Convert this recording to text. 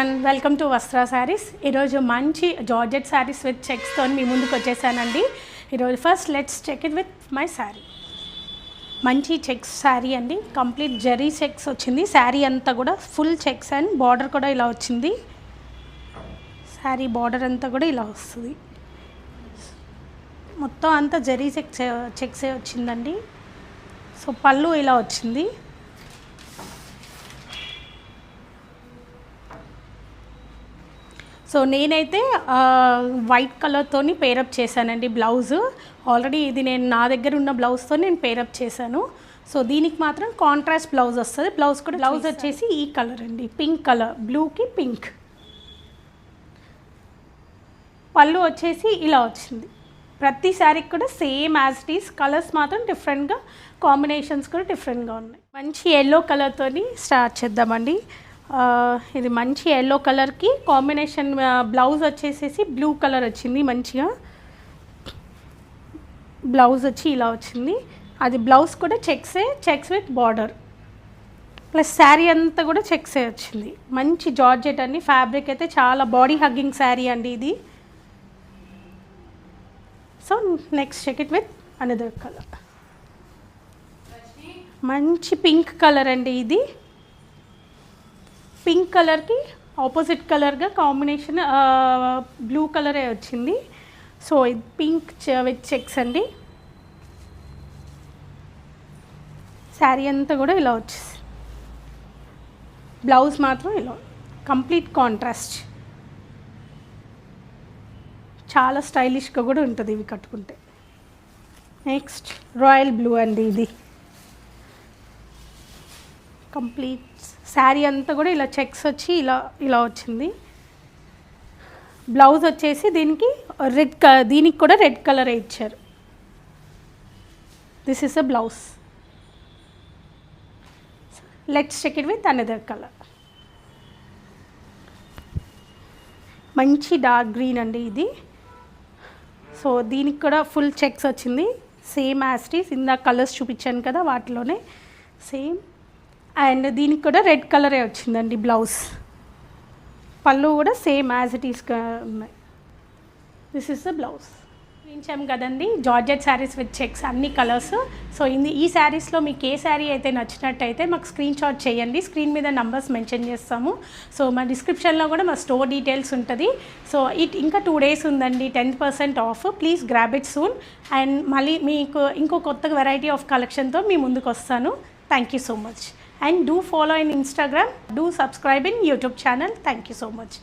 Everyone, welcome to Vastra saris. ఈరోజు మంచి georgette saris with చెక్స్తో మీ ముందుకు వచ్చేసానండి. ఈరోజు first let's check it with my sari. మంచి చెక్స్ శారీ అండి, కంప్లీట్ జరీ చెక్స్ వచ్చింది. శారీ అంతా కూడా ఫుల్ చెక్స్ అండ్ బార్డర్ కూడా ఇలా వచ్చింది. శారీ బార్డర్ అంతా కూడా ఇలా వస్తుంది. మొత్తం అంతా జరీ చెక్సే వచ్చిందండి. సో పళ్ళు ఇలా వచ్చింది. సో నేనైతే వైట్ కలర్తోని పేరప్ చేశానండి బ్లౌజ్. ఆల్రెడీ ఇది నేను నా దగ్గర ఉన్న బ్లౌజ్తో నేను పేరప్ చేశాను. సో దీనికి మాత్రం కాంట్రాస్ట్ బ్లౌజ్ వస్తుంది. బ్లౌజ్ వచ్చేసి ఈ కలర్ అండి, పింక్ కలర్, బ్లూకి పింక్. పళ్ళు వచ్చేసి ఇలా వచ్చింది. ప్రతి శారీకి కూడా same as it is, colours మాత్రం డిఫరెంట్గా, కాంబినేషన్స్ కూడా డిఫరెంట్గా ఉన్నాయి. మంచి ఎల్లో కలర్తోని స్టార్ట్ చేద్దామండి. ఇది మంచి ఎల్లో కలర్కి కాంబినేషన్ బ్లౌజ్ వచ్చేసేసి బ్లూ కలర్ వచ్చింది. మంచిగా బ్లౌజ్ వచ్చి ఇలా వచ్చింది. అది బ్లౌజ్ కూడా checks with border plus sari అంతా కూడా చెక్సే వచ్చింది. మంచి జార్జెట్ అండి. ఫ్యాబ్రిక్ అయితే చాలా బాడీ హగ్గింగ్ శారీ అండి ఇది. So next check it with another colour. మంచి పింక్ కలర్ అండి ఇది. పింక్ కలర్కి ఆపోజిట్ కలర్గా కాంబినేషన్ బ్లూ కలరే వచ్చింది. సో ఇది పింక్ విత్ చెక్స్ అండి. శారీ అంతా కూడా ఇలా వచ్చేసి, బ్లౌజ్ మాత్రం ఇలా కంప్లీట్ కాంట్రాస్ట్. చాలా స్టైలిష్గా కూడా ఉంటుంది ఇవి కట్టుకుంటే. నెక్స్ట్ రాయల్ బ్లూ అండి ఇది. కంప్లీట్ శారీ అంతా కూడా ఇలా చెక్స్ వచ్చి ఇలా వచ్చింది. బ్లౌజ్ వచ్చేసి దీనికి కూడా రెడ్ కలరే ఇచ్చారు. This is a blouse. Let's check it with another colour. మంచి డార్క్ గ్రీన్ అండి ఇది. సో దీనికి కూడా ఫుల్ చెక్స్ వచ్చింది. సేమ్ యాజ్ ఇట్ ఈస్, ఇందాక కలర్స్ చూపించాను కదా వాటిలోనే సేమ్. అండ్ దీనికి కూడా రెడ్ కలరే వచ్చిందండి బ్లౌజ్. పళ్ళు కూడా సేమ్ యాజ్ ఇట్ ఈస్గా ఉన్నాయి. This is the blouse. చూపించాం కదండి జార్జెట్ శారీస్ విత్ చెక్స్, అన్ని కలర్స్. సో ఈ శారీస్లో మీకు ఏ శారీ అయితే నచ్చినట్టయితే మాకు స్క్రీన్ షాట్ చేయండి. స్క్రీన్ మీద నంబర్స్ మెన్షన్ చేస్తాము. సో మా డిస్క్రిప్షన్లో కూడా మా స్టోర్ డీటెయిల్స్ ఉంటుంది. సో ఇంకా 2 days ఉందండి, 10% of. Please grab it soon. And మళ్ళీ మీకు ఇంకో కొత్త వెరైటీ ఆఫ్ కలెక్షన్తో మీ ముందుకు వస్తాను. Thank you so much. And do follow in Instagram, do subscribe in YouTube channel. Thank you so much.